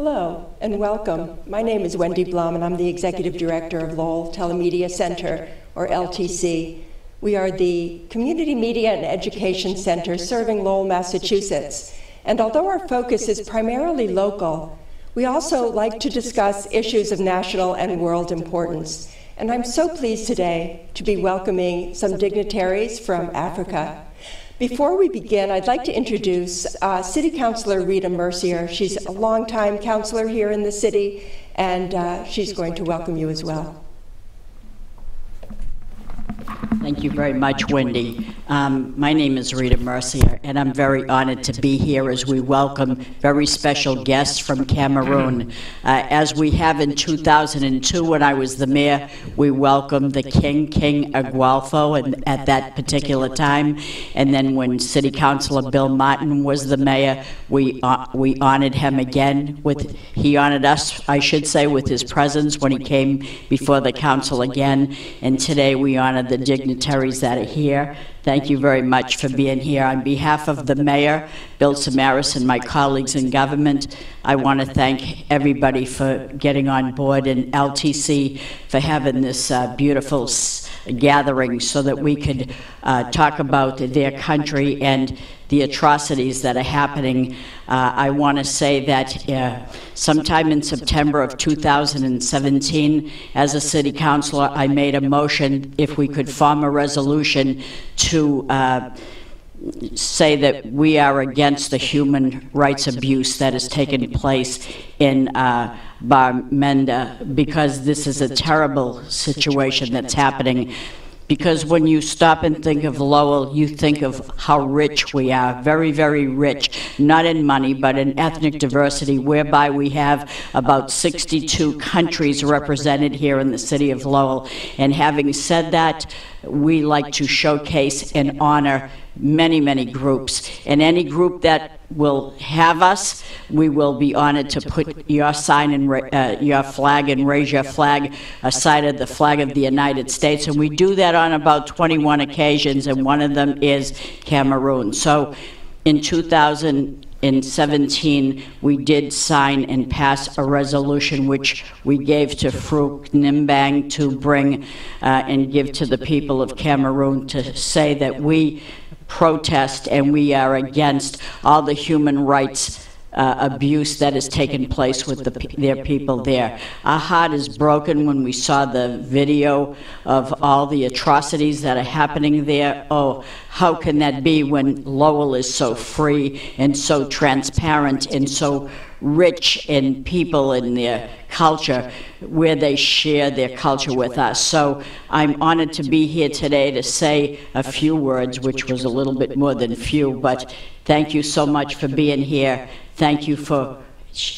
Hello and welcome. My name is Wendy Blum and I'm the Executive Director of Lowell Telemedia Center, or LTC. We are the Community Media and Education Center serving Lowell, Massachusetts. And although our focus is primarily local, we also like to discuss issues of national and world importance. And I'm so pleased today to be welcoming some dignitaries from Africa. Before we begin, I'd like to introduce City Councilor Rita Mercier. She's a longtime councilor here in the city, and she's going to welcome you as well. Thank you very much, Wendy. My name is Rita Mercier, and I'm very honored to be here as we welcome very special guests from Cameroon. As we have in 2002, when I was the mayor, we welcomed the King Agualfo at that particular time. And then when City Councilor Bill Martin was the mayor, we honored him again. He honored us, I should say, with his presence when he came before the council again. And today we honor the dignitaries that are here. Thank you very much for being here. On behalf of the mayor, Bill Samaras, and my colleagues in government, I want to thank everybody for getting on board, and LTC for having this beautiful gathering so that we could talk about their country and the atrocities that are happening. I want to say that sometime in September of 2017, as a city councilor, I made a motion if we could form a resolution to say that we are against the human rights abuse that has taken place in Bamenda, because this is a terrible situation that's happening. Because when you stop and think of Lowell, you think of how rich we are, very, very rich, not in money, but in ethnic diversity, whereby we have about 62 countries represented here in the city of Lowell. And having said that, we like to showcase and honor many, many groups. And any group that will have us, we will be honored to put your sign and your flag and raise your flag aside of the flag of the United States. And we do that on about 21 occasions, and one of them is Cameroon. So in 2017, we did sign and pass a resolution which we gave to Farouk Nimbang to bring and give to the people of Cameroon, to say that we protest and we are against all the human rights abuse that has taken place with their people there. Our heart is broken when we saw the video of all the atrocities that are happening there. Oh, how can that be when Lowell is so free and so transparent and so rich in people and their culture, where they share their culture with us. So I'm honored to be here today to say a few words, which was a little bit more than few, but thank you so much for being here. Thank you for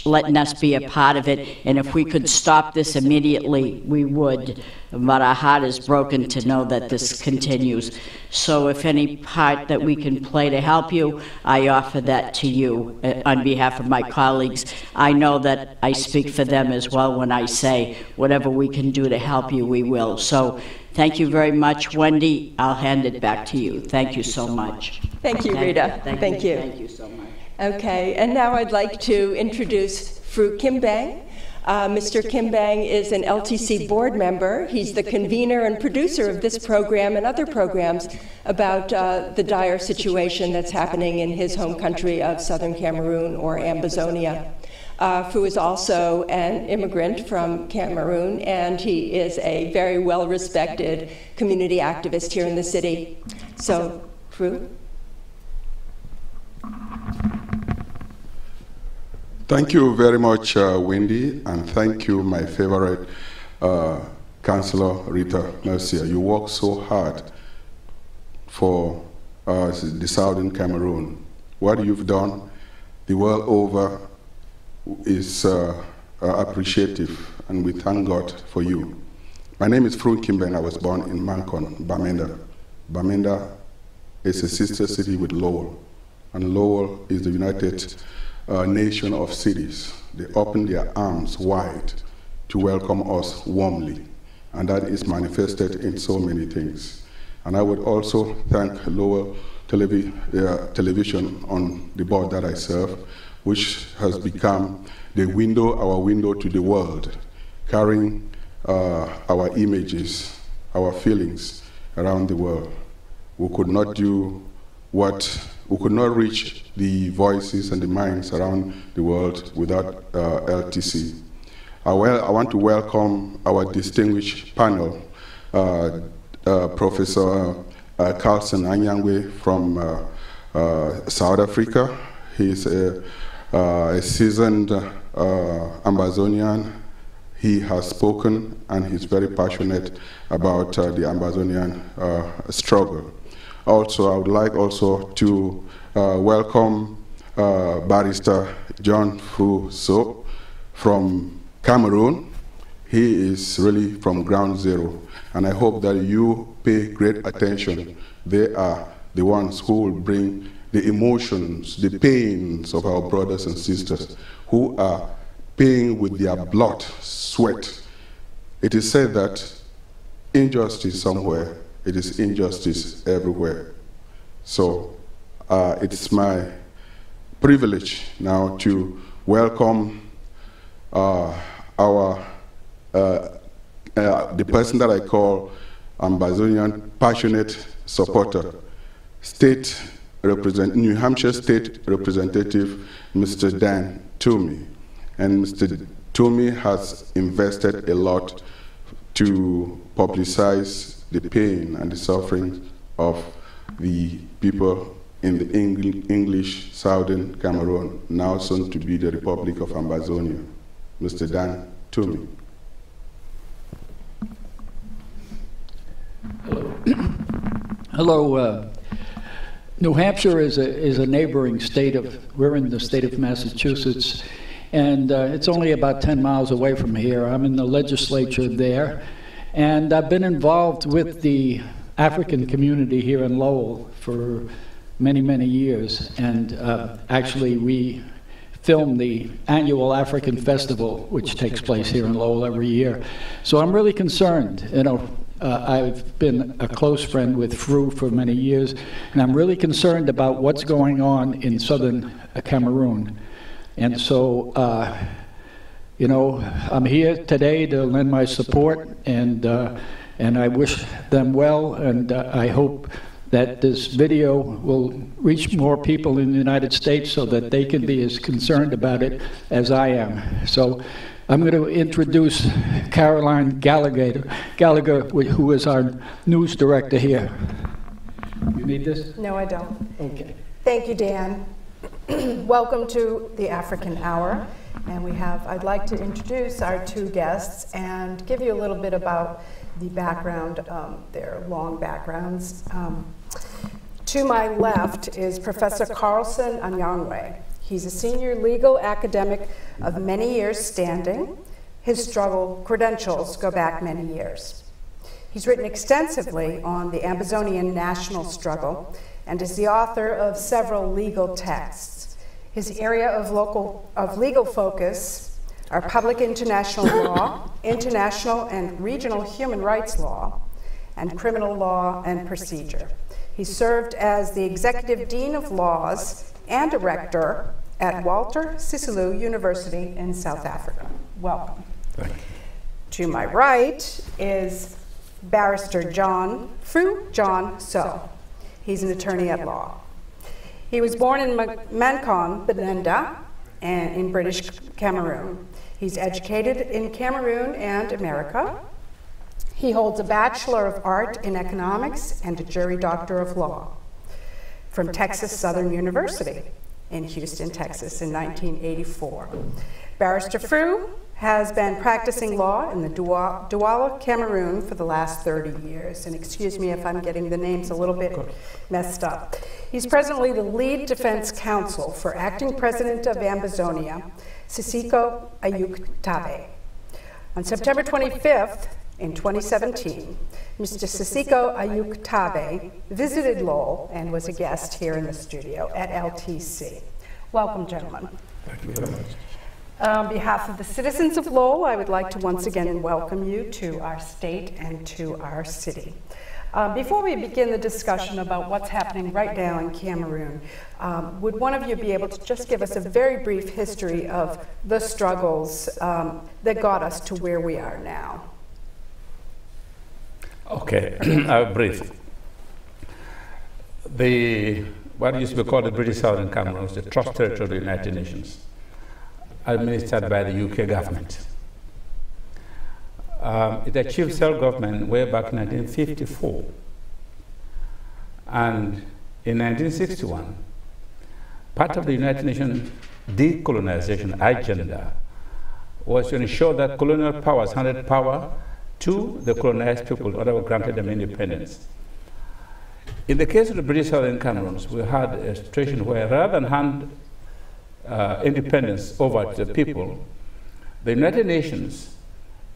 letting us be a part of it, and if we could stop this immediately, we would. But our heart is broken to know that this continues. So if any part that we can play to help you, I offer that to you on behalf of my colleagues. I know that I speak for them as well when I say whatever we can do to help you, we will. So thank you very much, Wendy. I'll hand it back to you. Thank you so much. Thank you, Rita. Thank you. Thank you so much. Okay, and now I'd like to introduce Farouk Nimbang. Mr. Nimbang is an LTC board member. He's the convener and producer of this program and other programs about the dire situation that's happening in his home country of southern Cameroon, or Ambazoina. Farouk is also an immigrant from Cameroon, and he is a very well-respected community activist here in the city. So, Farouk. Thank you very much, Wendy, and thank you, my favorite Councillor Rita Mercier. You work so hard for the southern Cameroon. What you've done the world over is appreciative, and we thank God for you. My name is Farouk Nimbang. I was born in Mankon, Bamenda. Bamenda is a sister city with Lowell, and Lowell is the United Nation of cities. They open their arms wide to welcome us warmly, and that is manifested in so many things. And I would also thank Lowell Television on the board that I serve which has become the window, our window to the world, carrying our images, our feelings around the world. We could not do we could not reach the voices and the minds around the world without LTC. I want to welcome our distinguished panel, Professor Carlson Anyangwe from South Africa. He's a seasoned Ambazonian. He has spoken and he's very passionate about the Ambazonian struggle. Also, I would like also to welcome Barrister John Fuso from Cameroon. He is really from ground zero, and I hope that you pay great attention. They are the ones who will bring the emotions, the pains of our brothers and sisters who are paying with their blood, sweat. It is said that injustice somewhere, it is injustice everywhere. So it's my privilege now to welcome the person that I call Ambazonian passionate supporter, New Hampshire State Representative Mr. Dan Toomey. And Mr. Toomey has invested a lot to publicize the pain and the suffering of the people in the English Southern Cameroon, now soon to be the Republic of Ambazonia. Mr. Dan Toomey. Hello. New Hampshire is a neighboring state we're in the state of Massachusetts, and it's only about 10 miles away from here. I'm in the legislature there, and I've been involved with the African community here in Lowell for many, many years, and actually we film the annual African Festival, which takes place here in Lowell every year. So I'm really concerned. I've been a close friend with Fru for many years, and I'm really concerned about what's going on in southern Cameroon. And so, I'm here today to lend my support, and I wish them well, and I hope that this video will reach more people in the United States so that they can be as concerned about it as I am. So I'm going to introduce Caroline Gallagher, who is our news director here. You need this? No, I don't. Okay. Thank you, Dan. Welcome to the African Hour. And I'd like to introduce our two guests and give you a little bit about the background, their long backgrounds. To my left is Professor Carlson Anyangwe. He's a senior legal academic of many years standing. His struggle credentials go back many years. He's written extensively on the Ambazonian national struggle and is the author of several legal texts. His area of legal focus are public international law, international and regional human rights law, and criminal law and procedure. He served as the Executive Dean of Laws and Director at Walter Sisulu University in South Africa. Welcome. Thank you. To my right is Barrister Fru John So. He's an attorney at law. He was born in Mankon, Benenda, and in British Cameroon. He's educated in Cameroon and America. He holds a Bachelor of Art in Economics and a Juris Doctor of Law from Texas Southern University in Houston, Texas in 1984. Barrister Fru has been practicing law in the Douala, Cameroon for the last 30 years. And excuse me if I'm getting the names a little bit messed up. He's presently the lead defense counsel for acting president of Ambazonia, Sisiko Ayuk Tabe. On September 25th, in 2017, Mr. Sisiko Ayuk Tabe visited Lowell and was a guest here in the studio at LTC. Welcome, gentlemen. Thank you very much. On behalf of the citizens of Lowell, I would like to once again welcome you to our state and to our city. Before we begin the discussion about what's happening right now in Cameroon, would one of you be able to just give us a very brief history of the struggles that got us to where we are now? Okay, brief. What used to be called the British Southern Cameroon was the trust territory of the United Nations, administered by the UK government. It achieved self-government way back in 1954. And in 1961, part of the United Nations decolonization agenda was to ensure that colonial powers handed power to the colonized people, or were granted them independence. In the case of the British Southern Cameroons, we had a situation where rather than hand independence over to the people, the United Nations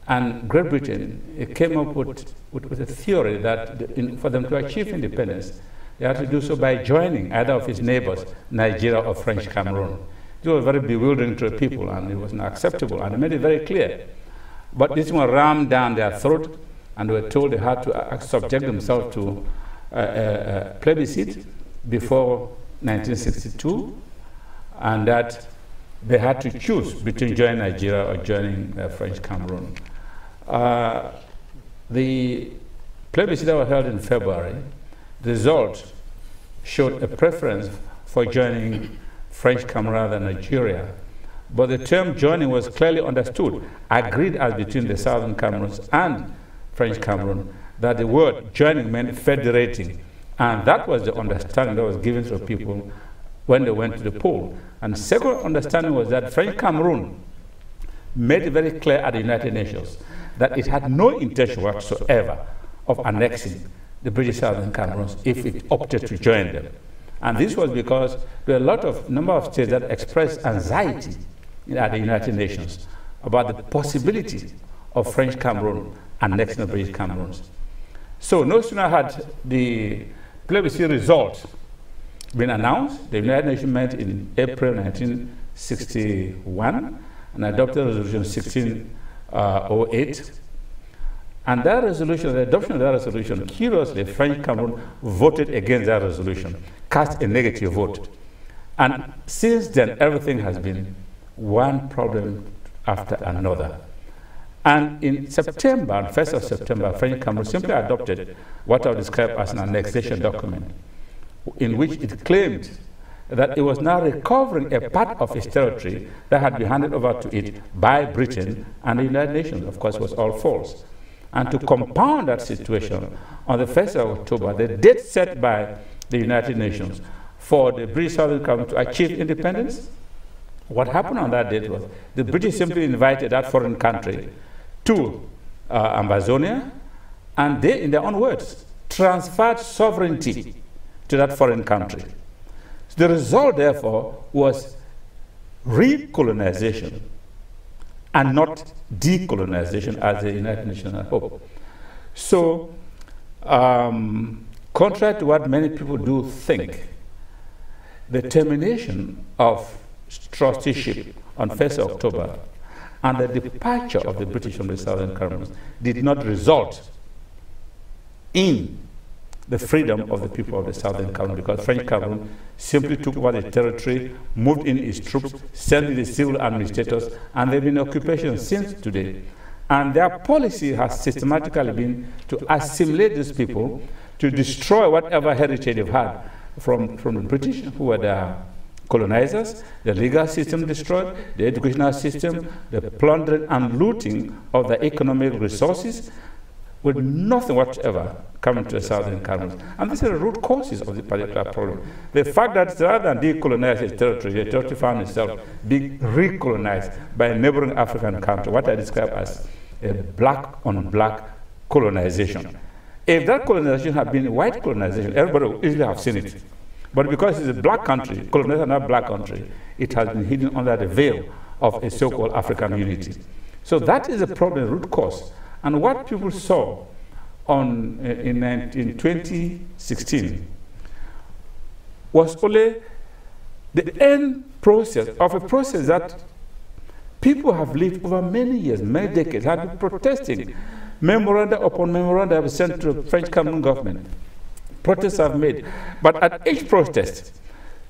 and Great Britain came up with a theory that for them to achieve independence, they had to do so by joining either of its neighbors, Nigeria or French Cameroon. It was very bewildering to the people, and it was not acceptable, and they made it very clear. But this one rammed down their throat, and they were told they had to subject themselves to a plebiscite before 1962, and that they had to choose between joining Nigeria or joining French Cameroon. The plebiscite that was held in February, the result showed a preference for joining French Cameroon rather than Nigeria. But the term joining was clearly understood, agreed as between the Southern Cameroons and French Cameroon, that the word joining meant federating. And that was the understanding that was given to the people when they went to the poll. And the second understanding was that French Cameroon made it very clear at the United Nations that it had no intention whatsoever of annexing the British Southern Cameroons if it opted to join them. And this was because there were a number of states that expressed anxiety at the United Nations about the possibility of French Cameroon annexing the British Cameroons. So no sooner had the plebiscite result been announced, the United Nations met in April 1961 and adopted Resolution 1608. And that resolution, the adoption of that resolution, curiously, French Cameroon voted against that resolution, cast a negative vote. And since then, everything has been one problem after another. And in September, 1st of September, French Cameroon simply adopted what I would describe as an annexation document, in which it claimed that it was now recovering a part of its territory that had been handed over to it by Britain and the United Nations. Of course, it was all false. And to compound that situation, on the 1st of October, the date set by the United Nations for the British Southern Cameroon to achieve independence, what happened on that date was the British simply invited that foreign country to Ambazoina, and they, in their own words, transferred sovereignty to that foreign country. So the result, therefore, was recolonization and not decolonization as the United Nations had hoped. So, contrary to what many people do think, the termination of trusteeship on 1st of October and the departure of the British from the Southern Cameroon did not result in the freedom of the people of the Southern Cameroon, because French Cameroon simply took over the territory, moved in its troops, sent in the civil administrators, and they've been in occupation since today. And their policy has systematically been to assimilate these people, to destroy whatever heritage they've had from the British, who were their colonizers, the legal system destroyed, the educational system, the plundering and looting of the economic resources, with nothing whatsoever coming to the Southern Cameroon. And these are the root causes of the particular problem. The fact that rather than decolonize its territory, the territory found itself being recolonized by a neighboring African country, what I describe as a black-on-black colonization. If that colonization had been white colonization, everybody would easily have seen it. But because it's a black country, colonization not a black country, it has been hidden under the veil of a so-called African unity. So that is the problem, root cause. And what people saw in 2016 was only the end process of a process that people have lived over many years, many decades, have been protesting. Memoranda upon memoranda have been sent to the French Cameroon government. Protests have made. But at each protest,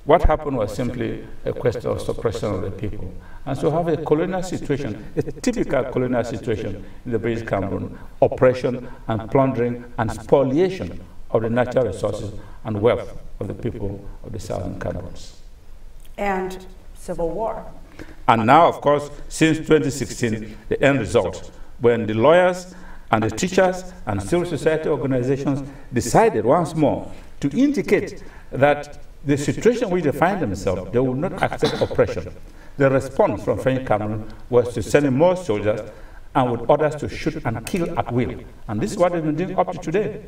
what happened was simply a question of suppression of the people. And so have a colonial situation, a typical colonial situation in the British Cameroon, oppression and plundering and spoliation of the natural resources and wealth of the people of the Southern Cameroons. And civil war. And now, of course, since 2016, the end result, when the lawyers and the teachers and civil society organizations decided once more to indicate that the situation in which they find themselves, they will not accept oppression. The response from French Cameroon was to send in more soldiers and with orders to shoot and kill at will. And this is what they've been doing up to today.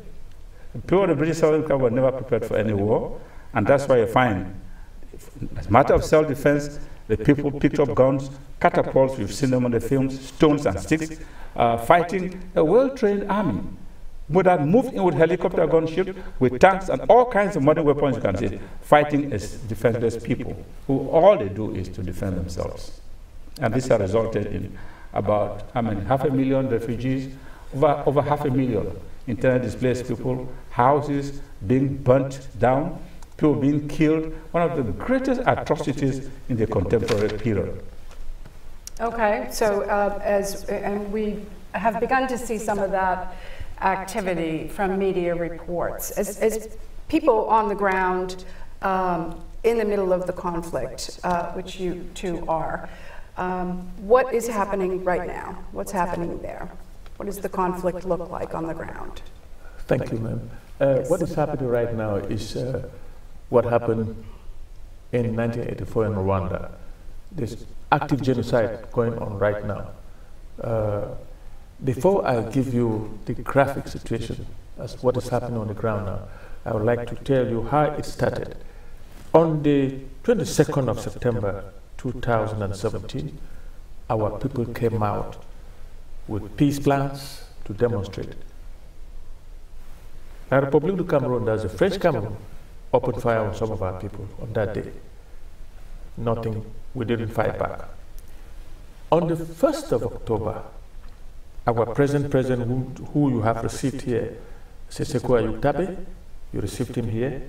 The people of the British Southern Cameroon were never prepared for any war, and that's why you find, as a matter of self-defense, the people picked up guns, catapults, we've seen them on the films, stones and sticks, fighting a well-trained army that moved in with helicopter gunship, with tanks and all kinds of modern weapons you can see, fighting as defenseless people, who all they do is to defend themselves. And this has resulted in about, how many, 500,000 refugees, over 500,000 internally displaced people, houses being burnt down, people being killed, one of the greatest atrocities in the contemporary period. Okay, so and we have begun to see some of that activity from media reports. As people on the ground in the middle of the conflict, which you two are, what is happening right now? What's happening there? What does the conflict look like on the ground? Thank you, ma'am. What is happening right now is what happened in 1984 in Rwanda. There's active genocide going on right now. Before I give you the graphic situation as what is happening on the ground now, I would like to tell you how it started. On the 22nd of September 2017, our people came out with peace plans to demonstrate. Now, Republic of Cameroon, there's a French Cameroon, opened fire on some of our people on that day. Nothing, we didn't fight back. On the 1st of October, our present president, who you have received here, Seseko Ayuktabe, you received him here,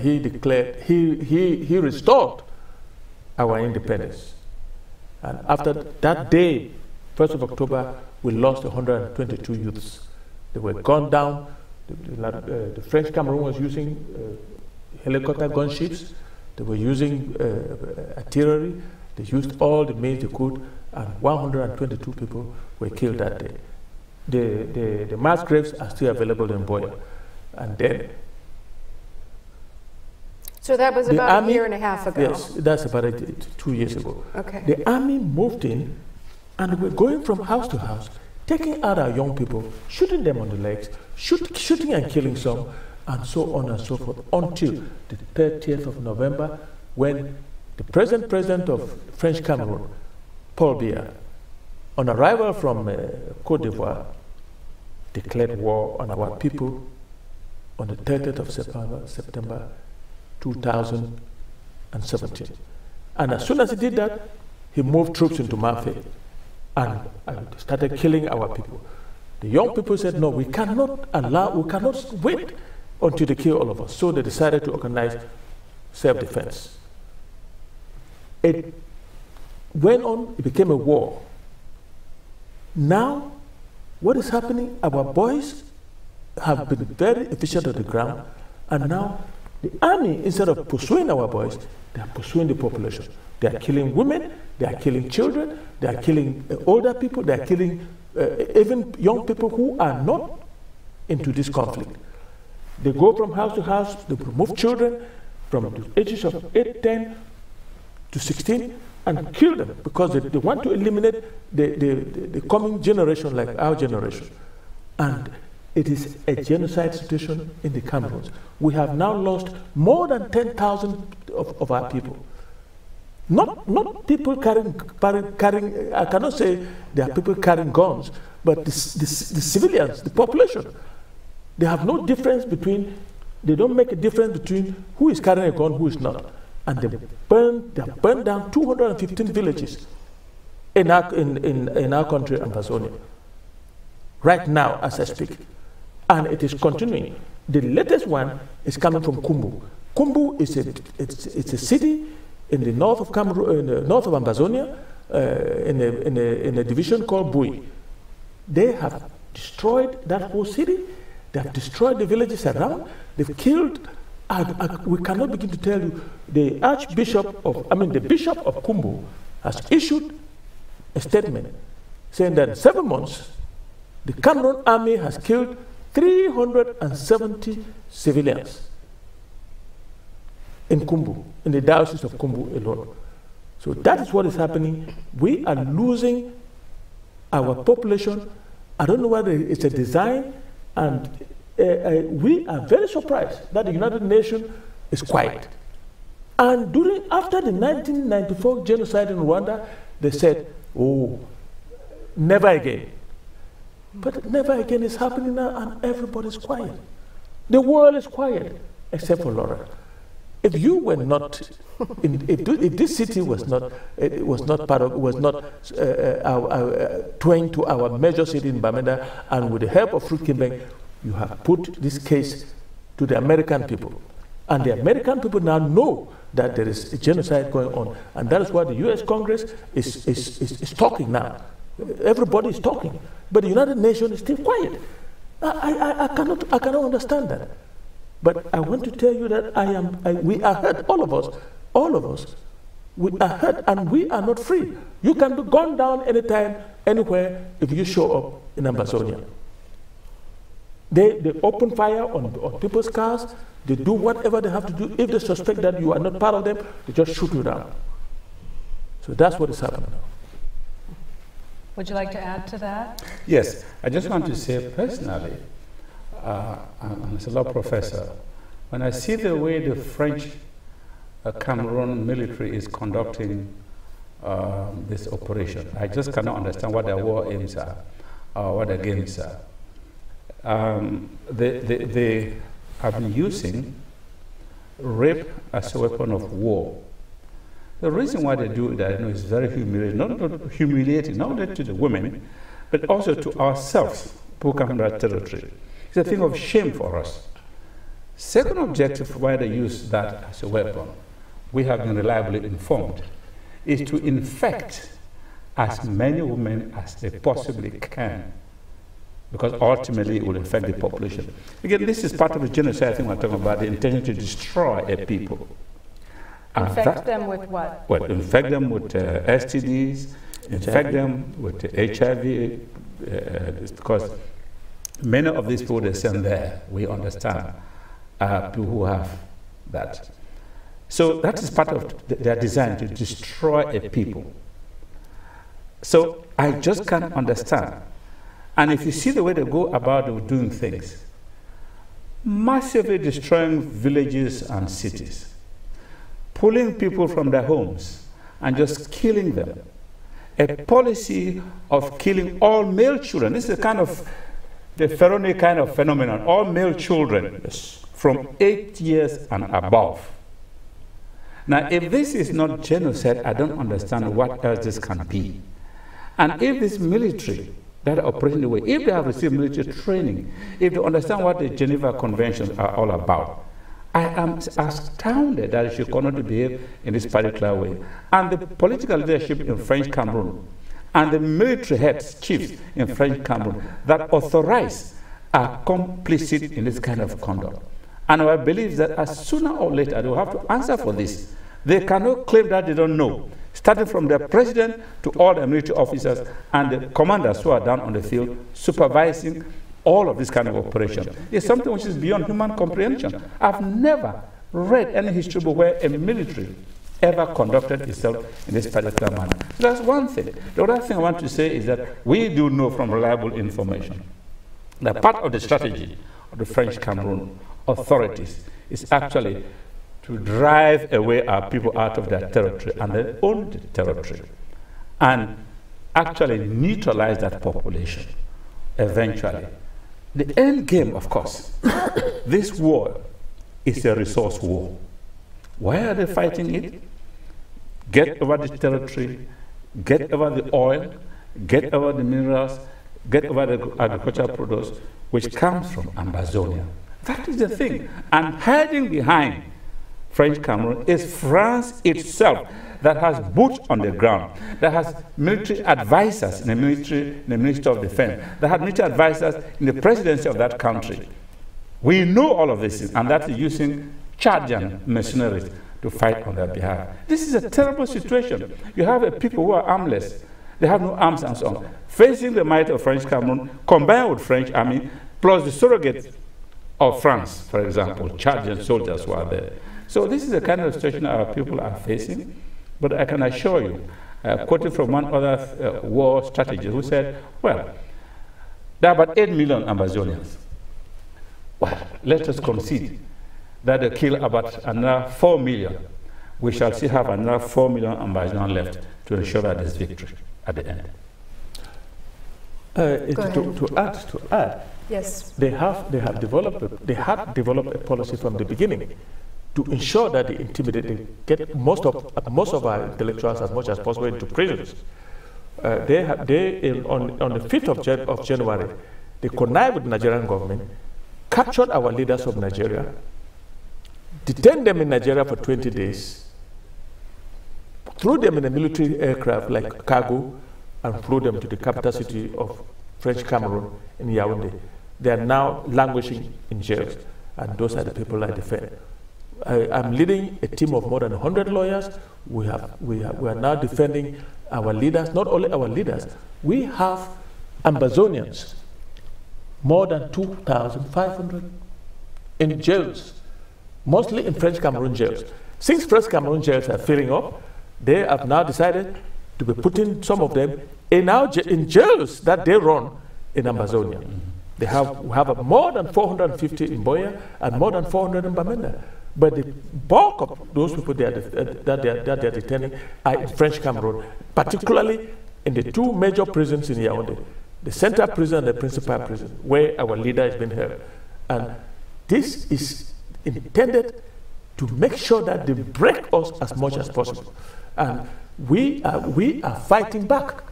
he declared, he restored our independence. And after that day, 1st of October, we lost 122 youths. They were gunned down. The French Cameroon was using helicopter gunships. They were using artillery. They used all the means they could, and 122 people were killed that day. The mass graves are still available in Boya. And then... So that was about a year and a half ago? Yes, that's about 2 years ago. Okay. The army moved in, and we're going from house to house, taking out our young people, shooting them on the legs, shooting and killing some, and so on and so forth, until the 30th of November, when the present president of French Cameroon, Paul Biya, on arrival from Côte d'Ivoire, declared war on our people on the 30th of September 2017. And as soon as he did that, he moved troops into Mafé and started killing our people. The young people said, no, we cannot wait until they kill all of us. So they decided to organize self-defense. It went on, it became a war. Now, what is happening? Our boys have been very efficient on the ground, and now the army, instead of pursuing our boys, they are pursuing the population. They are killing women, they are killing children, they are killing older people, they are killing even young people who are not into this conflict. They go from house to house, they remove children from the ages of 8, 10 to 16 and kill them because they want to eliminate the coming generation like our generation. And it is a genocide situation in the Cameroons. We have now lost more than 10,000 of our people. Not people carrying, I cannot say there are people carrying guns, but the civilians, the population, they have no difference between, they don't make a difference between who is carrying a gun, who is not. And they have burned down 215 villages in our country, Ambazoina. right now as I speak. And it is continuing. The latest one is coming from Kumbu. Kumbu is it's a city in the north of Cameroon, in the north of Ambazonia, in a division called Bui. They have destroyed that whole city. They have destroyed the villages around. They've killed. We cannot begin to tell you. The bishop of Kumbu has issued a statement saying that in 7 months, the Cameroon army has killed 370 civilians in Kumbu, in the diocese of Kumbu alone. So that is what is happening. We are losing our population. I don't know whether it's a design, and we are very surprised that the United Nations is quiet. And after the 1994 genocide in Rwanda, they said, oh, never again. But never again is happening now, and everybody's quiet. The world is quiet, except for Laura. If you were not, if this city was not twined to our major city in Bamenda, and with the help of Fruit Kimbeng, you have put this case to the American people. And the American people now know that there is a genocide going on. And that is why the US Congress is talking now. Everybody is talking. But the United Nations is still quiet. I cannot understand that. But I want to tell you that we are hurt, all of us. We are hurt, and we are not free. You can be gone down anytime, anywhere, if you show up in Ambazonia. They open fire on people's cars. They do whatever they have to do. If they suspect that you are not part of them, they just shoot you down. So that's what is happening now. Would you like to add to that? Yes, I just want to say personally, I'm a law professor, when I see the way the French Cameroon military is conducting this operation, I just cannot understand what their war aims are, or what their games are. They have been using rape as a weapon of war. The reason why they do that, I know, is very humiliating, not only to the women, but also to ourselves who come from that territory. It's a thing of shame for us. Second objective why they use that as a weapon, we have been reliably informed, is to infect as many women as they possibly can, because ultimately it will infect the population. Again, this is part of the genocide thing we're talking about, the intention to destroy a people. Infect them with what? Well, infect them with STDs, infect them with HIV, because many of these people they send there, we understand, people who have that. So that is part of their design, to destroy a people. So I just can't understand. And if you see the way they go about doing things, massively destroying villages and cities, pulling people from their homes and just killing them. A policy of killing all male children. This is kind of the Pharaonic kind of phenomenon. All male children from 8 years and above. Now, if this is not genocide, I don't understand what else this can be. And if this military that are operating the way, if they have received military training, if they understand what the Geneva Conventions are all about, I am astounded that it should continue to behave in this particular way. And the political leadership in French Cameroon and the military heads, chiefs in French Cameroon that authorize are complicit in this kind of conduct. And I believe that as sooner or later they will have to answer for this. They cannot claim that they don't know, starting from their president to all the military officers and the commanders who are down on the field supervising all of this kind of operation. It's something which is beyond human comprehension. I've never read any history book where a military ever conducted itself in this particular manner. So that's one thing. The other thing I want to say is that we do know from reliable information that part of the strategy of the French Cameroon authorities is actually to drive away our people out of their territory and their own territory, and actually neutralize that population eventually. The end game, of course, this war is a resource war. Why are they fighting it? Get over the territory, get over the oil, get over the minerals, get over the agricultural produce which comes from Ambazonia. That is the thing. And hiding behind French Cameroon is France itself, that has boots on the ground, that has military advisors in the Ministry of Defense, that has military advisors in the presidency of that country. We know all of this, and that is using Chadian mercenaries to fight on their behalf. This is a terrible situation. You have a people who are armless. They have no arms and so on, facing the might of French Cameroon, combined with French army, plus the surrogate of France, for example, Chadian soldiers who are there. So this is the kind of situation our people are facing. But I can assure you, quoted from one other war strategist who said, well, there are about 8 million Ambazonians. Well, let us concede that they kill about another 4 million. We shall still have another 4 million Ambazonians left to ensure that there's victory at the end. To add, yes, they had developed a policy from the beginning to ensure that they get most of our intellectuals as much as possible into prisons. On the 5th of January, they connived with the Nigerian government, captured our leaders of Nigeria, detained them in Nigeria for 20 days, threw them in a military aircraft like cargo, and flew them to the capital city of French Cameroon in Yaoundé. They are now languishing in jails, and those are the people I defend. I'm leading a team of more than 100 lawyers. We are now defending our leaders, not only our leaders. We have Ambazonians, more than 2,500 in jails, mostly in French Cameroon jails. Since French Cameroon jails are filling up, they have now decided to be putting some of them in jails that they run in Ambazonia. We have more than 450 in Boya and more than 400 in Bamenda. But the bulk of those people that they are detaining are in French Cameroon, particularly in the 2 major prisons in Yaoundé, the central prison and the principal prison, where our leader is being held. And this is intended to make sure that they break us as much as possible. And we are fighting back.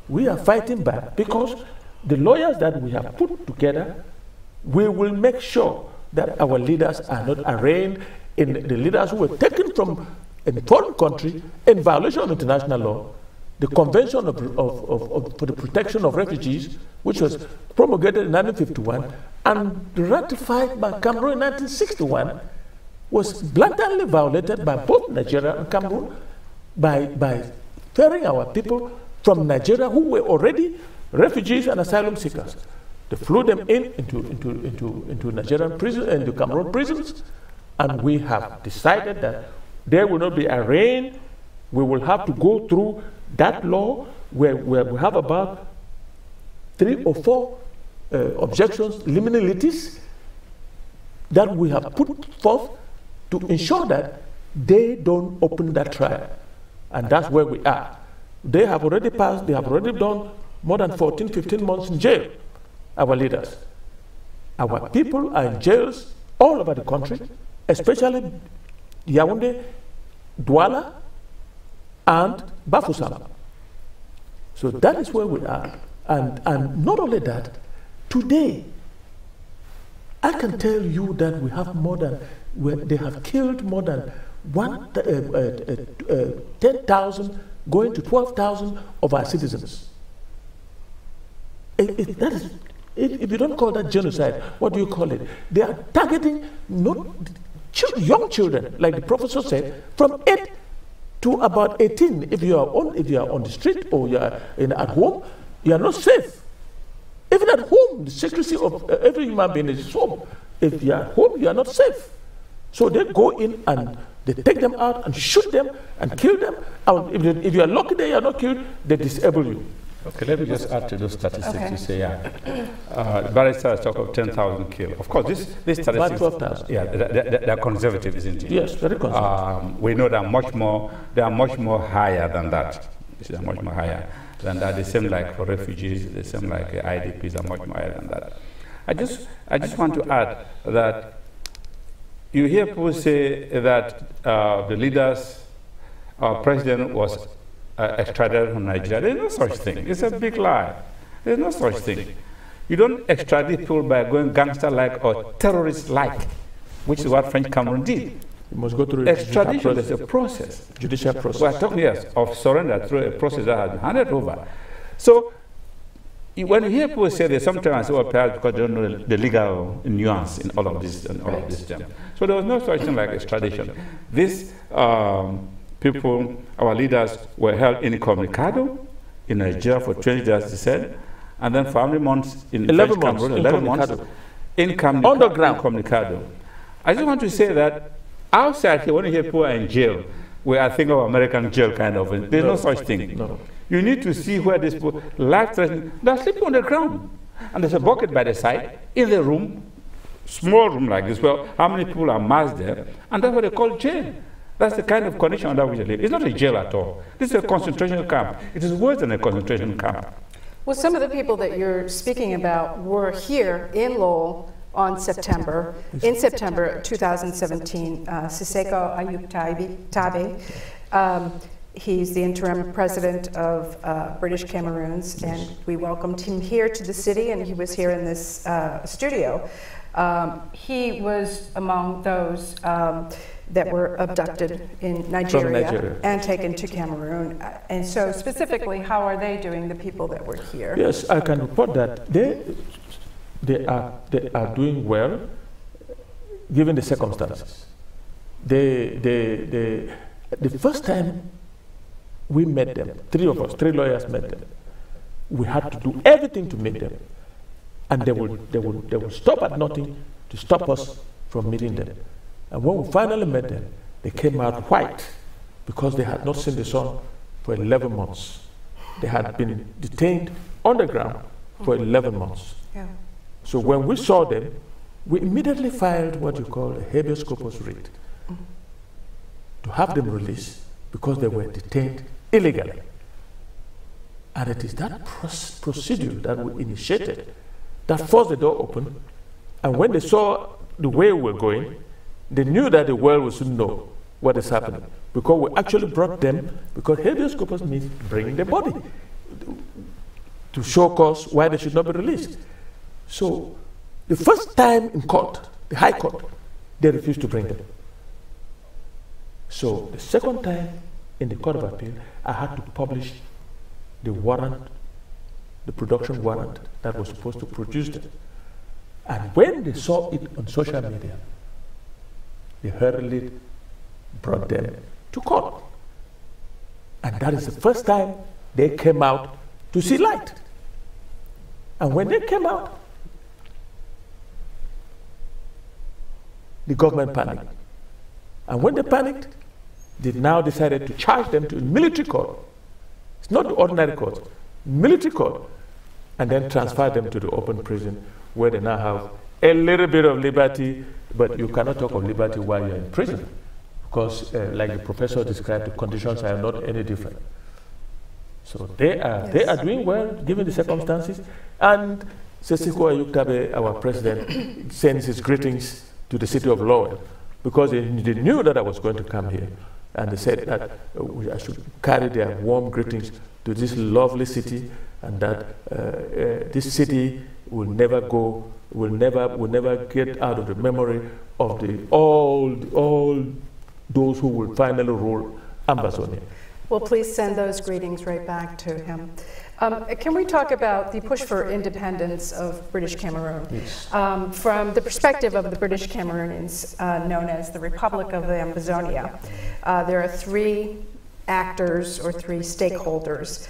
We are fighting back because the lawyers that we have put together, we will make sure that our leaders are not arraigned in the leaders who were taken from a foreign country in violation of international law, the Convention for the Protection of Refugees, which was promulgated in 1951 and ratified by Cameroon in 1961, was blatantly violated by both Nigeria and Cameroon by ferrying our people from Nigeria who were already refugees and asylum seekers. They flew them into Nigerian prison and the Cameroon prisons, and we have decided that they will not be arraigned. We will have to go through that law where we have about 3 or 4 objections, liminalities, that we have put forth to ensure that they don't open that trial. And that's where we are. They have already passed, they have already done more than 14, 15 months in jail, our leaders. Our people are in jails all over the country, especially Yaoundé, Douala, and Bafoussam. So that is where we are. And not only that, today, I can tell you that we have more than, they have killed more than 10,000, going to 12,000 of our citizens. If you don't call that genocide, what do you call it? They are targeting young children, like the professor said, from 8 to about 18. If you are on the street or you are at home, you are not safe. Even at home, the secrecy of every human being is home. If you are at home, you are not safe. So they go in and they take them out and shoot them and kill them. And if you are lucky they are not killed, they disable you. Okay, let me just add to those statistics. Okay. You say, yeah, barristers talk of 10,000 killed. Of course, these statistics, about 12,000. Yeah, they're conservative, isn't it? Yes, very conservative. We know they are much more higher than that. They are much more higher than that. They seem like for refugees, they seem like IDPs are much more higher than that. I just want to add that you hear people say that the leaders, our president was extradited from Nigeria. There's no such thing. It's a big lie. There's no such thing. You don't extradite people by going gangster-like or terrorist-like, which is what French Cameroon did. You must go through extradition is a process. Judicial process. We're talking, yes, of surrender through a process that has been handed over. So when you hear people say that, sometimes I say, well, perhaps because they don't know the legal nuance in all of this and all of this jam. So there was no such thing like extradition. These people, our leaders, were held incommunicado in Nigeria for 20 days, they said, and then for how many months in 11 months, Cameroon? 11 months underground incommunicado. I just want to say that outside here, when you hear people are in jail, where I think of American jail kind of, there's no such thing. No. You need to see where these people, life-threatening, they're sleeping on the ground. And there's a bucket by the side, in the room, small room like this, well, how many people are massed there? And that's what they call jail. That's the kind of condition under which they live. It's not a jail at all. This is a concentration camp. It is worse than a concentration camp. Well, some of the people that you're speaking about were here in Lowell in September 2017. Siseko Ayuk-Tabi, he's the interim president of British Cameroons, and we welcomed him here to the city, and he was here in this studio. He was among those that were abducted in Nigeria and taken to Cameroon. And so specifically, how are they doing, the people that were here? Yes, I can report that they are doing well, given the circumstances. The first time we met them, three lawyers met them, we had to do everything to meet them. And they will stop at nothing to stop us from meeting them. And when we finally met them, they came out white because they had not seen the sun for 11 months. They had been detained underground for 11 months. Yeah. So when we saw them, we immediately filed what you call a habeas corpus writ to have them released because they were detained illegally. And it is that procedure that we initiated that forced the door open. And when they saw the way we were going, they knew that the world would soon know what is happening. Because we actually brought them, because habeas corpus means bringing the body to show cause why they should not be released. So the first time in court, the High Court, they refused to bring them. So the second time in the Court of Appeal, I had to publish the warrant, the production warrant that was supposed to produce them. And when they saw it on social media, they hurriedly brought them to court. And that is the first time they came out to see light. And when they came out, the government panicked. And when they panicked, they now decided to charge them to a military court. It's not the ordinary court, military court, and then transfer them to the open prison where they now have a little bit of liberty, but you cannot talk of liberty while you're in prison because, like the professor described, the conditions are not any different. So they are doing well given the circumstances. And Siseko Ayuk-Tabi, our president, sends his greetings to the city of Lowell because they knew that I was going to come here. And they said that I should carry their warm greetings to this lovely city, and that this city will never get out of the memory of all those who will finally rule Ambazoina. Well, please send those greetings right back to him. Can we talk about the push for independence of British Cameroon? Yes. From the perspective of the British Cameroonians, known as the Republic of the Ambazonia, there are three actors or three stakeholders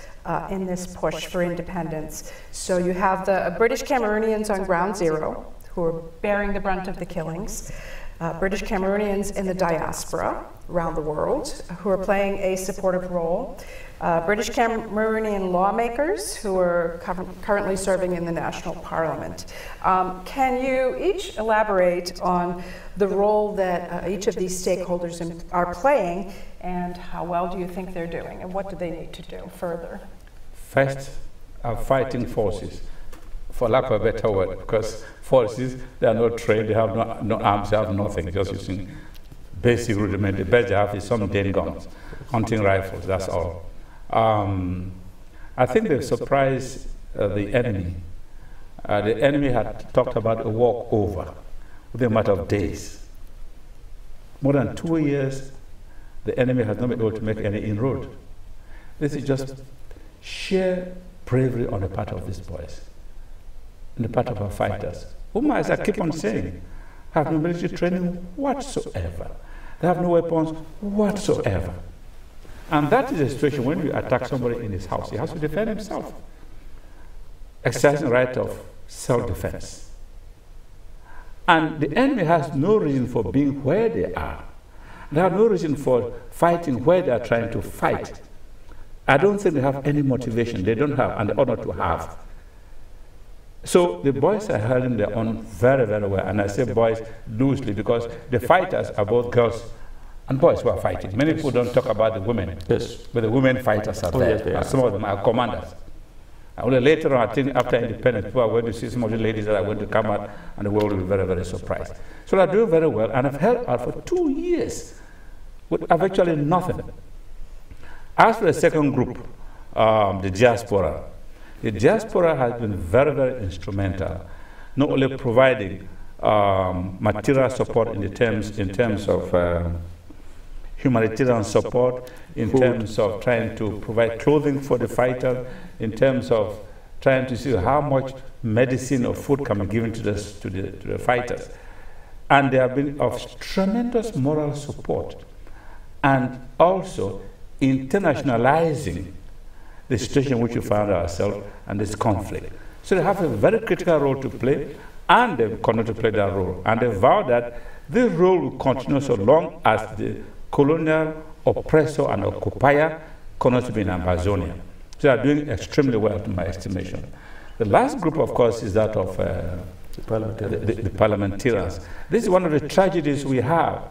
in this push for independence. So you have the British Cameroonians on ground zero, who are bearing the brunt of the killings, British Cameroonians in the diaspora around the world, who are playing a supportive role, British Cameroonian lawmakers who are currently serving in the National Parliament. Can you each elaborate on the role that each of these stakeholders are playing, and how well do you think they're doing, and what do they need to do further? First, our fighting forces, for lack of a better word, because forces, they are not trained, they have no arms, they have nothing, just using basic rudiment. The best they have is some den guns, hunting rifles, that's all. I think they've surprised the enemy. The enemy had talked about a walkover within a matter of days. More than 2 years, the enemy has not been able to make any inroad. This is just sheer bravery on the part of these boys, on the part of our fighters, whom, as I keep on saying, have no military training whatsoever. They have no weapons whatsoever. And that is the situation when you attack somebody in his house. He has to defend himself, exercising the right of self-defense. And the enemy has no reason for being where they are. They have no reason for fighting where they are trying to fight. I don't think they have any motivation. They don't have, and they ought not to have. So the boys are holding their own very, very well. And I say boys loosely because the fighters are both girls and boys who are fighting. Many people don't talk about the women, yes, but the women fighters are there. Yes, some of them are commanders. Only later on, I think after independence, people are going to see some of the ladies that are going to come out, and the world will be very, very surprised. So they're doing very well, and I've held out for 2 years with actually nothing. As for the second group, the diaspora has been very, very instrumental, not only providing material support in terms of humanitarian support, in terms of trying to provide clothing for the fighter, in terms of trying to see how much medicine or food can be given to the fighters. And they have been of tremendous moral support, and also internationalizing the situation in which we found ourselves and this conflict. So they have a very critical role to play, and they continue to play that role. And they vow that this role will continue so long as the colonial oppressor and occupier continues to be in Ambazonia. So they are doing extremely well, to my estimation. The last group, of course, is that of the parliamentarians. This is one of the tragedies we have,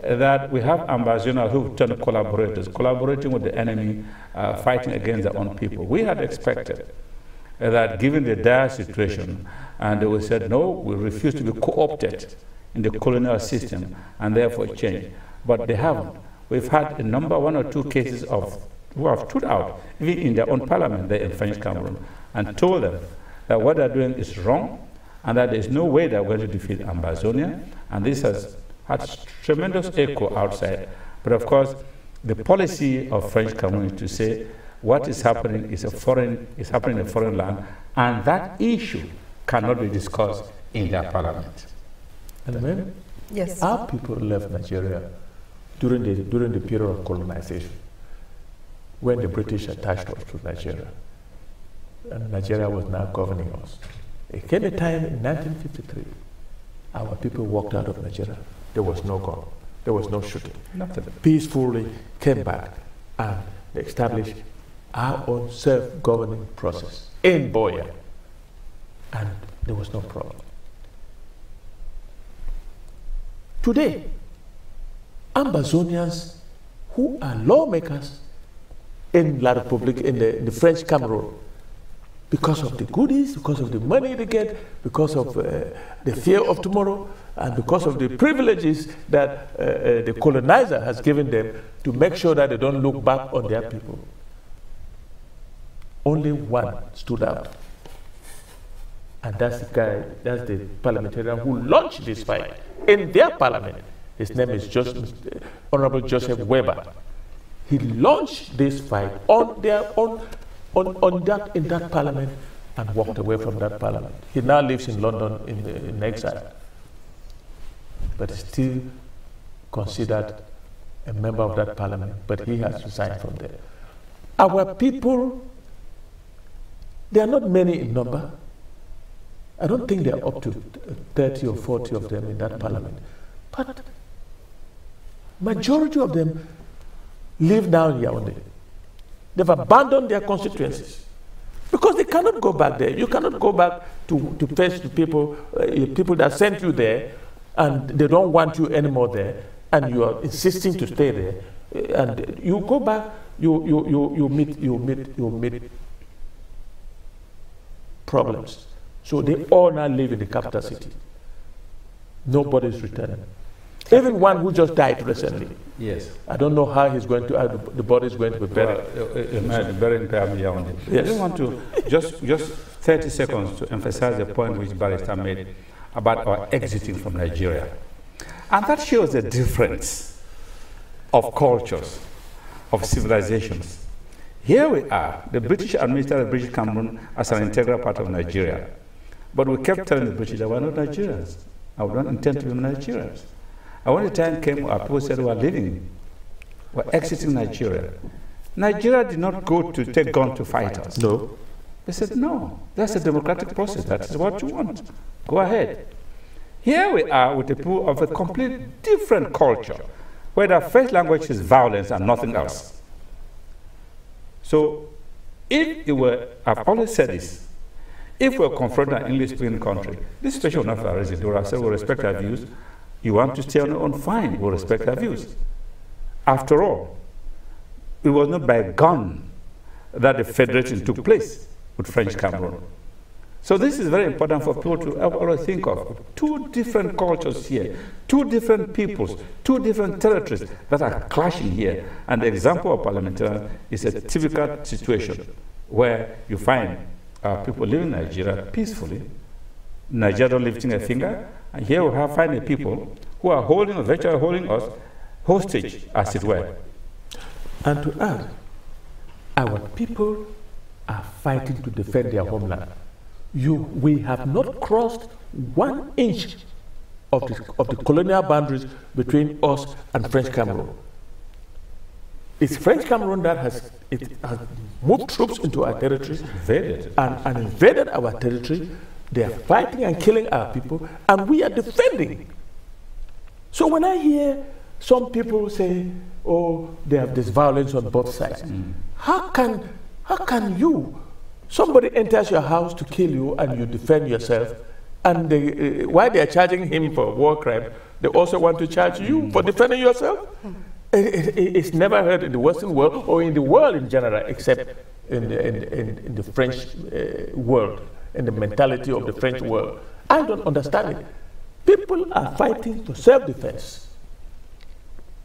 that we have Ambazoina who turn collaborators, collaborating with the enemy, fighting against their own people. We had expected that given the dire situation, and they said, no, we refuse to be co-opted in the colonial system, and therefore change. But they haven't. We've had a number, 1 or 2 cases of who have stood out, even in their own parliament there in French Cameroon, and told them that what they're doing is wrong, and that there's no way they're going to defeat Ambazonia. And this has had tremendous echo outside. But of course, the policy of French Cameroon is to say what is happening is happening in a foreign land, and that issue cannot be discussed in their parliament. And then, Yes. our people left Nigeria during the period of colonization, when the British attached us to Nigeria, and Nigeria was now governing us. It came a time in 1953, our people walked out of Nigeria. There was no gun, there was no shooting. Nothing. Peacefully came back and established our own self-governing process in Boya, and there was no problem. Today, Ambazonians who are lawmakers in La République, in the French Cameroon, because of the goodies, because of the money they get, because of the fear of tomorrow, and because of the privileges that the colonizer has given them to make sure that they don't look back on their people. Only one stood out, and that's the parliamentarian who launched this fight in their parliament. His name is Honorable Joseph Weber. He launched this fight on their own, in that parliament, and walked away from that parliament. He now lives in London in exile, but still considered a member of that parliament, but he has resigned from there. Our people, they are not many in number. I don't think they are up to 30 or 40 of them in that parliament, but majority of them live now in Yaoundé. They've abandoned their constituencies because they cannot go back there. You cannot go back to face the people that sent you there, and they don't want you anymore there, and you are insisting to stay there. And you go back, you meet problems. So they all now live in the capital city. Nobody's returning. Even one who just died recently. Yes. I don't know how he's going to, how the body is going to be buried. Yes. I just want to, just 30 seconds to emphasize the point which Barrister made about our exiting from Nigeria. And that shows the difference of cultures, of civilizations. Here we are, the British administered British Cameroon as an integral part of Nigeria. But we kept telling the British that we're not Nigerians. I don't intend to be Nigerians. And when the time came, our people said we're leaving. We're exiting Nigeria. Nigeria did not go to take gun to fight us. No. They said, no, that's a democratic process. That is what you want. Go ahead. Here we are with a people of a completely different culture, where their first language is violence and nothing else. So, if it were, I've always said this, if we're confronting an English-speaking country, this situation will not have arisen. They would have said, we'll respect our views. You want to stay on your own, fine, we'll respect our views. After all, it was not by gun that the federation took place with French Cameroon. So this is very important for people to always think of. Two different cultures here, two different peoples, two different territories that are clashing here. And the example of parliamentarian is a typical situation where you find people living in Nigeria peacefully, Nigeria not lifting a finger, and here we have finding people who are holding us, virtually holding us hostage, as it were. And to add, our people are fighting to defend their homeland. We have not crossed 1 inch of the colonial boundaries between us and French Cameroon. It's French Cameroon that has moved troops into our territory and invaded our territory. They are fighting and killing our people, and we are defending. So when I hear some people say, oh, they have this violence on both sides, how can you, somebody enters your house to kill you and you defend yourself, and while they are charging him for war crime, they also want to charge you for defending yourself? It's never heard in the Western world or in the world in general, except in the French world, in the mentality of the French world. I don't understand it. People are fighting for self-defense.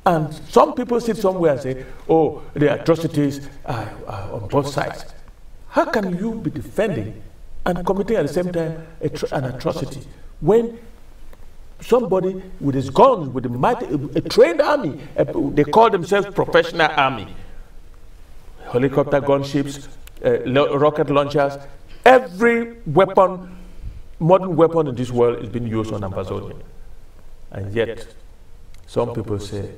And some people sit somewhere and say, oh, the atrocities are on both sides. How can you be defending and committing at the same time an atrocity when somebody with his guns, with a trained army, they call themselves professional army, helicopter gunships, rocket launchers, every weapon, modern weapon in this world is being used on Ambazoina. And yet, some people say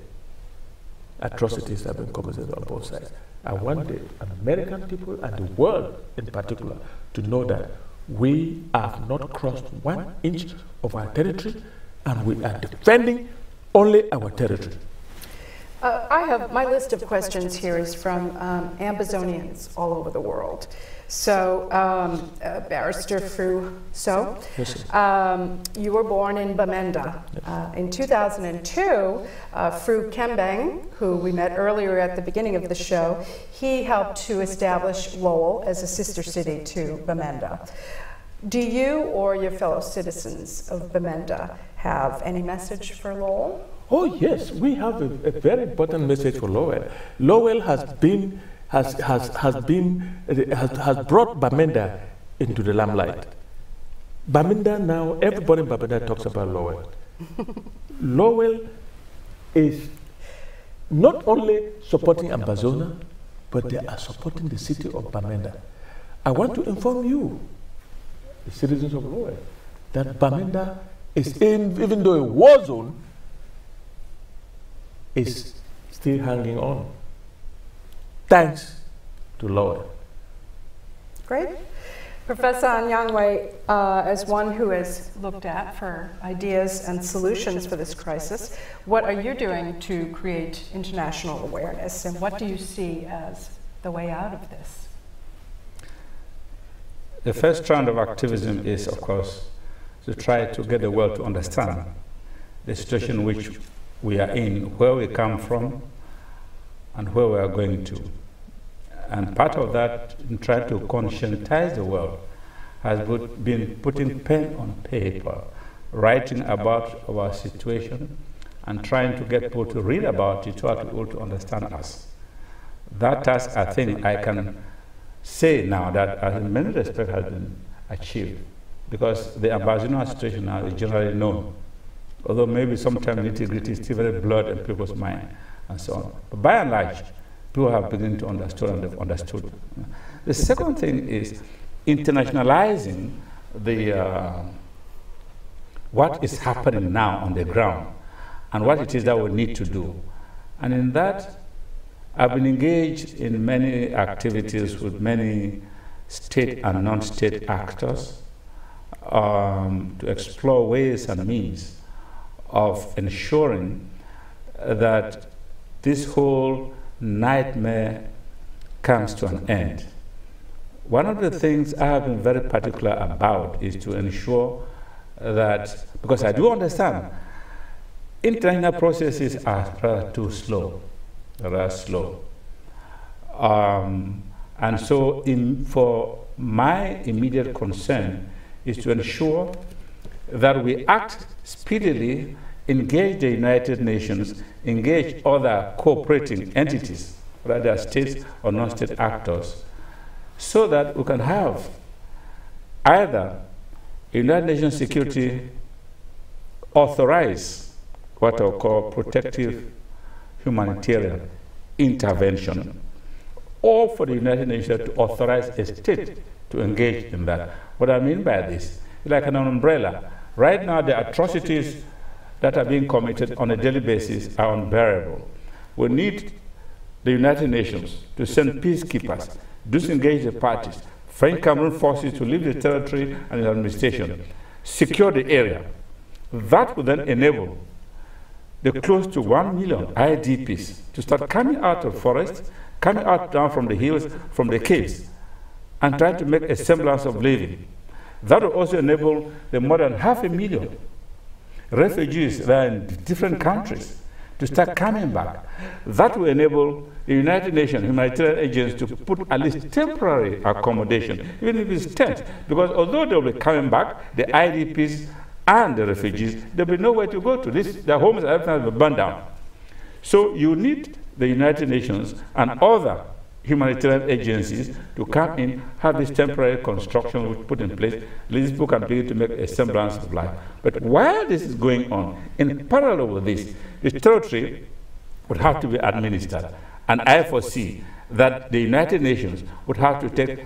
atrocities have been committed on both sides. I want the American people and the world in particular to know that we have not crossed 1 inch of our territory, and we are defending only our territory. My list of questions here is from Ambazonians all over the world. So, Barrister Fru So, you were born in Bamenda. In 2002, Fru Kembang, who we met earlier at the beginning of the show, he helped to establish Lowell as a sister city to Bamenda. Do you or your fellow citizens of Bamenda have any message for Lowell? Oh yes, we have a very important message for Lowell. Lowell has brought Bamenda into the limelight. Bamenda now, everybody in Bamenda talks about Lowell. Lowell is not only supporting Ambazoina, but they are supporting the city of Bamenda. I want to inform you, the citizens of Lowell, that Bamenda is, even though a war zone, is still hanging on, thanks to Lowell. Great. Professor Anyangwe, as one who has looked at for ideas and solutions for this crisis, what are you doing to create international awareness, and what do you see as the way out of this? The first strand of activism is, of course, to try to get the world to understand the situation which we are in, where we come from, and where we are going to. And part of that, in trying to conscientize the world, has been putting pen on paper, writing about our situation, and trying to get people to read about it, to be able to understand us. That task, I think, I can say now that in many respects has been achieved, because the Ambazoina situation now is generally known, although maybe sometimes nitty-gritty is still very blurred in people's mind and so on. But by and large, people have begun to understand and they've understood. The second thing is internationalizing the what is happening now on the ground and what it is that we need to do. And in that, I've been engaged in many activities with many state and non-state actors to explore ways and means of ensuring that this whole nightmare comes to an end. One of the things I have been very particular about is to ensure that, because I do understand, international processes are rather too slow, rather slow. And so for my immediate concern is to ensure that we act speedily, engage the United Nations, engage other cooperating entities, whether states or non-state actors, so that we can have either United Nations Security authorize what I call protective humanitarian intervention, or for the United Nations to authorize a state to engage in that. What I mean by this is like an umbrella. Right now, the atrocities that are being committed on a daily basis are unbearable. We need the United Nations to send peacekeepers, disengage the parties, French Cameroon forces to leave the territory and the administration, secure the area. That would then enable the close to 1 million IDPs to start coming out of forests, coming out down from the hills, from the caves, and trying to make a semblance of living. That will also enable the more than 500,000 refugees that are in different countries to start coming back. That will enable the United Nations humanitarian agencies to put at least temporary accommodation, even if it's tent, because although they'll be coming back, the IDPs and the refugees, there'll be nowhere to go to. Their homes and everything will be burned down. So you need the United Nations and other humanitarian agencies to come in, have this temporary construction put in place. These people can begin to make a semblance of life. But while this is going on, in parallel with this, the territory would have to be administered. And I foresee that the United Nations would have to take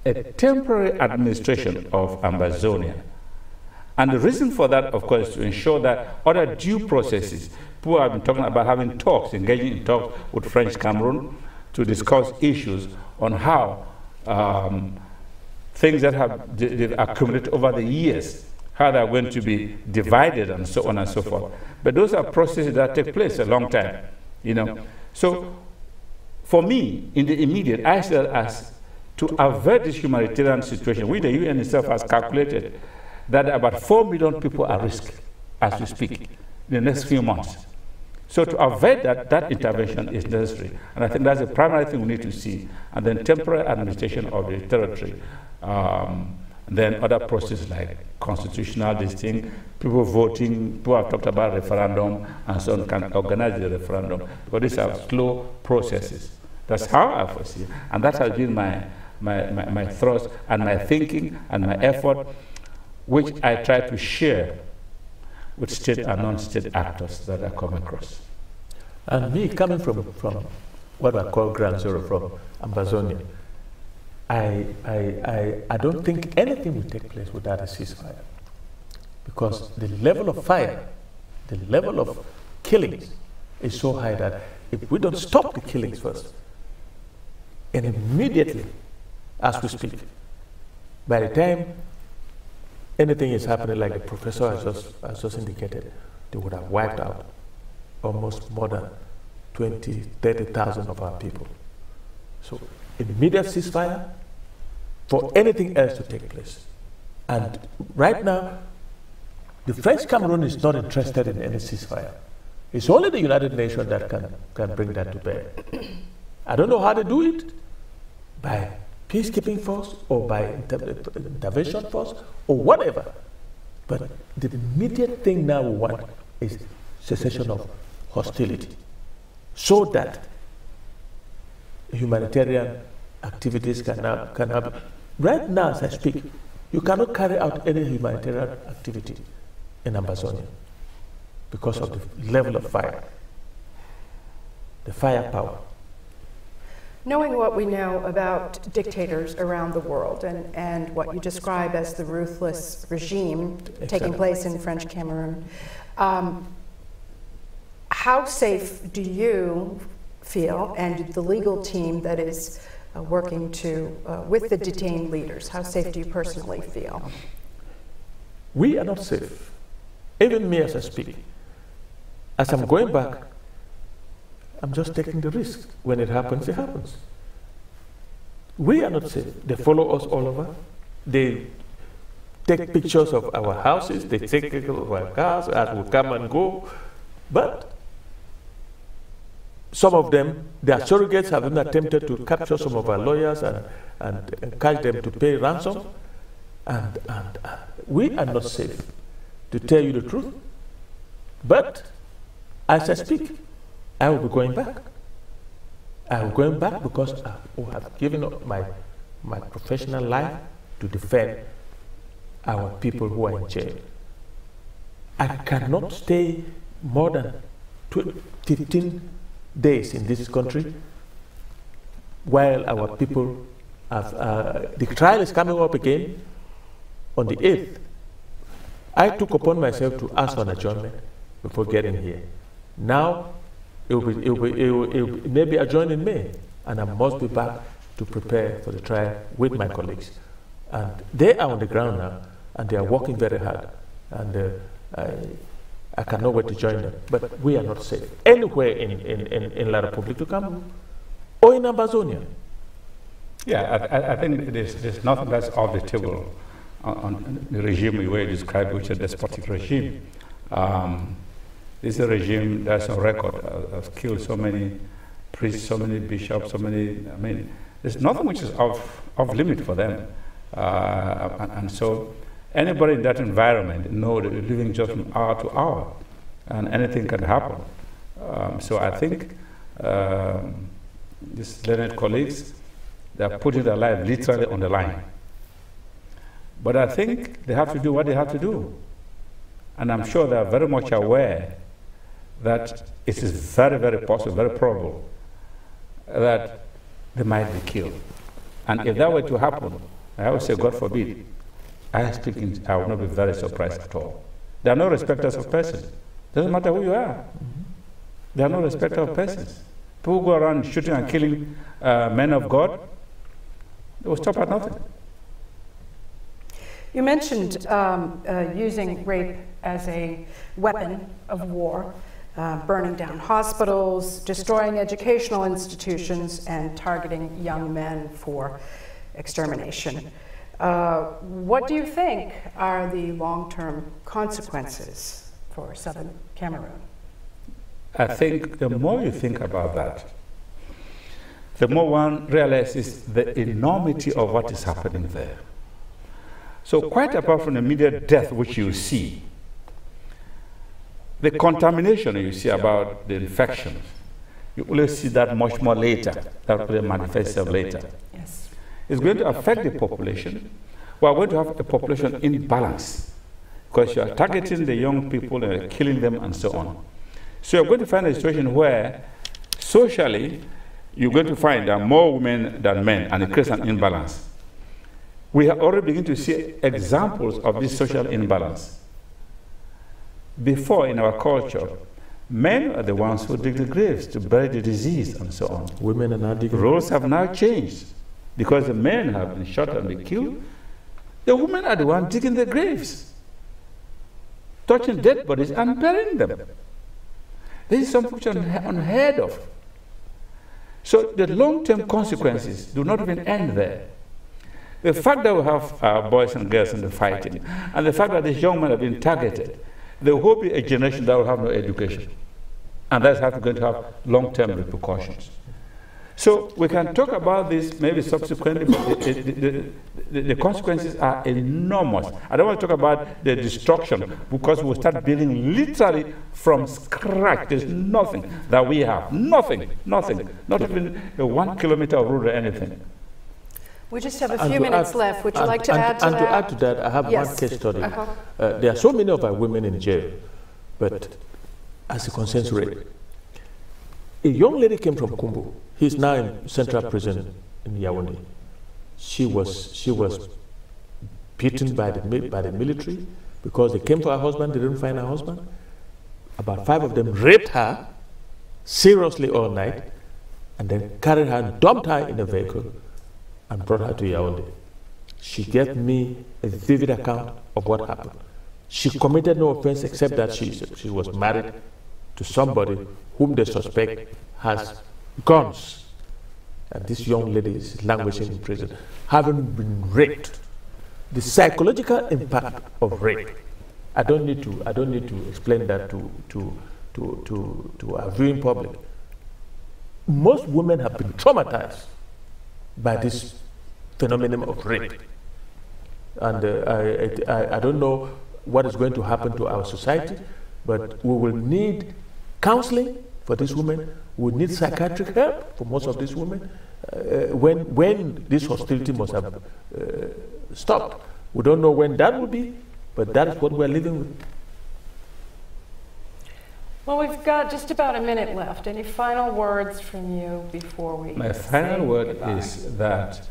a temporary administration of Ambazonia. And the reason for that, of course, is to ensure that other due processes, people have been talking about having talks, engaging in talks with French Cameroon to discuss issues on how things that have they've accumulated over the years, how they're going to be divided and so on and so forth. But those are processes that take place a long time, you know. So for me, in the immediate, I see that as to avert this humanitarian situation, which the UN itself has calculated that about 4 million people are at risk as we speak in the next few months. So to avert that, that intervention is necessary. And I think that's the primary thing we need to see. And then temporary administration of the territory. Then other processes like constitutional this thing, people voting, people have talked about referendum, and so on, can organize the referendum. Because these are slow processes. That's how I foresee it. And that has been my thrust and my thinking and my effort, which I try to share with state and non-state actors that I come across. And me coming from what I call Ground Zero, from Ambazonia, I don't think anything will take place without a ceasefire. Because the level of fire, the level of killings is so high that if we don't stop the killings first, and immediately, as we speak, by the time anything is happening like the professor has just indicated, they would have wiped out almost more than 20,000, 30,000 of our people. So immediate ceasefire for anything else to take place. And right now, the French Cameroon is not interested in any ceasefire. It's only the United Nations that can bring that to bear. I don't know how to do it, by peacekeeping force or by intervention force or whatever. But the immediate thing now we want is cessation of hostility so that humanitarian activities can happen. Right now, as I speak, you cannot carry out any humanitarian activity in Ambazonia because of the level of fire, the firepower. Knowing what we know about dictators around the world and what you describe as the ruthless regime taking place in French Cameroon, how safe do you feel, and the legal team that is working with the detained leaders, how safe do you personally feel? We are not safe. Even me as I speak. As I'm going back, I'm just taking the risk. When it happens, it happens. We are not safe. They follow us all over. They take pictures of our houses. They take pictures of our cars as we come and go. But some of them, their surrogates have even attempted to capture some of our lawyers and catch them to pay ransom. And we are not safe, to tell you the truth. But as I speak, I will be going back. I will be going back because I have given up my professional life to defend our people who are in jail. I cannot stay more than 15 days in this country while our people have, the trial is coming up again on the 8th. I took upon myself to ask for an adjournment before getting here. Now, it may be adjourned in May, and I must be back to prepare for the trial with my colleagues. And they are on the ground now, and they are working very hard. And I cannot wait to join them. But we are not safe anywhere in La Republic du Cameroon or in Ambazonia. Yeah, I think there's nothing that's off the table on the regime we were described, which is a despotic regime. This is a regime that's on record, has killed so many priests, so many bishops, there's nothing which is off limit for them. And so anybody in that environment knows that you're living just from hour to hour, and anything can happen. So I think these learned colleagues, they're putting their life literally on the line. But I think they have to do what they have to do. And I'm sure they are very much aware that it is very, very possible, very probable, that they might be killed. And if that were to happen, I would say, God forbid, I will not be very surprised at all. There are no respecters of persons. Doesn't matter who you are. There are no respecters of persons. People who go around shooting and killing men of God, they will stop at nothing. You mentioned using rape as a weapon of war, burning down hospitals, destroying educational institutions, and targeting young men for extermination. What do you think are the long-term consequences for southern Cameroon? I think the more you think about that, the more one realizes the enormity of what is happening there. So quite apart from the immediate death which you see, the contamination you see about the infection, you will see that much more later. That will manifest itself later. Yes. It's going to affect the population. We are going to have a population imbalance because you are targeting the young people and killing them and so on. So you're going to find a situation where socially you're going to find there are more women than men, and it creates an imbalance. We have already begun to see examples of this social imbalance. Before, in our culture, men are the ones who dig the graves to bury the diseased and so on. Women are not digging. Roles have now changed because the men have been shot and been killed. The women are the ones digging the graves, touching dead bodies and burying them. This is something which is unheard of. So the long-term consequences do not even end there. The fact that we have boys and girls in the fighting, and the fact that these young men have been targeted, there will be a generation that will have no education. And that's going to have long-term repercussions. So we can talk about this maybe subsequently, but the consequences are enormous. I don't want to talk about the destruction because we'll start building literally from scratch. There's nothing that we have. Nothing. Not even a 1 kilometer of road or anything. We just have a few minutes left. Would you like to add to that? And to add to that, I have one case study. There are so many of our women in jail, but as a consensus rate. A young lady came from Kumbu. He's now in central prison in Yaoundé. She was beaten by the military because they came for her husband, they didn't find her husband. About 5 of them raped her seriously all night and then carried her and dumped her in a vehicle and brought her to Yaoundé. She gave me a vivid account of what happened. She committed no offense except that she was married to somebody whom they suspect has guns. And this young lady is languishing in prison, having been raped. The psychological impact of rape. I don't need to explain that to our viewing public. Most women have been traumatized by this phenomenon of rape. And I don't know what is going to happen to our society, but we will need counseling for these women. We need psychiatric help for most of these women. When this hostility must have stopped. We don't know when that will be, but that is what we're living with. Well, we've got just about a minute left. Any final words from you before we My final word is that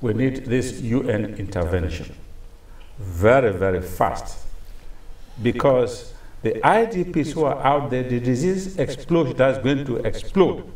we need this UN intervention very, very fast, because the IDPs who are out there, the disease explosion that's going to explode,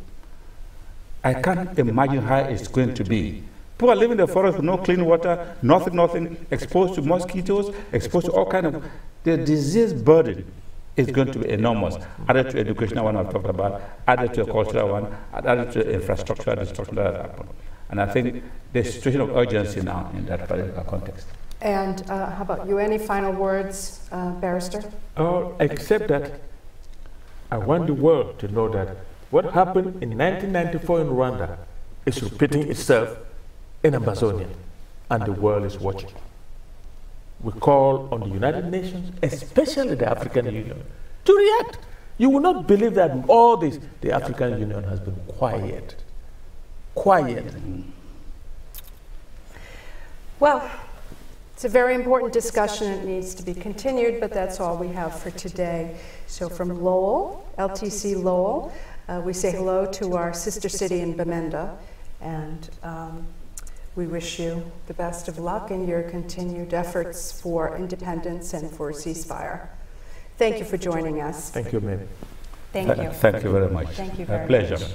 I can't imagine how it's going to be. People are living in the forest with no clean water, nothing, exposed to mosquitoes, exposed to all kinds of... The disease burden is going to be enormous, added to educational one I've talked about, added to a cultural one, added to infrastructure destruction that has happened. And I think there's a situation of urgency now in that particular context. And how about you? Any final words, Barrister? Except that I want the world to know that what happened in 1994 in Rwanda is repeating itself in Ambazoina, and the world is watching. We call on the United Nations, especially the African Union, to react. You will not believe that all this, the African Union has been quiet. Well, it's a very important discussion. It needs to be continued, but that's all we have for today. So from Lowell, LTC Lowell, we say hello to our sister city in Bamenda, and we wish you the best of luck in your continued efforts for independence and for ceasefire. Thank you for joining us. Thank you, ma'am. Thank you. Thank you very much. Thank you very much. A pleasure. much.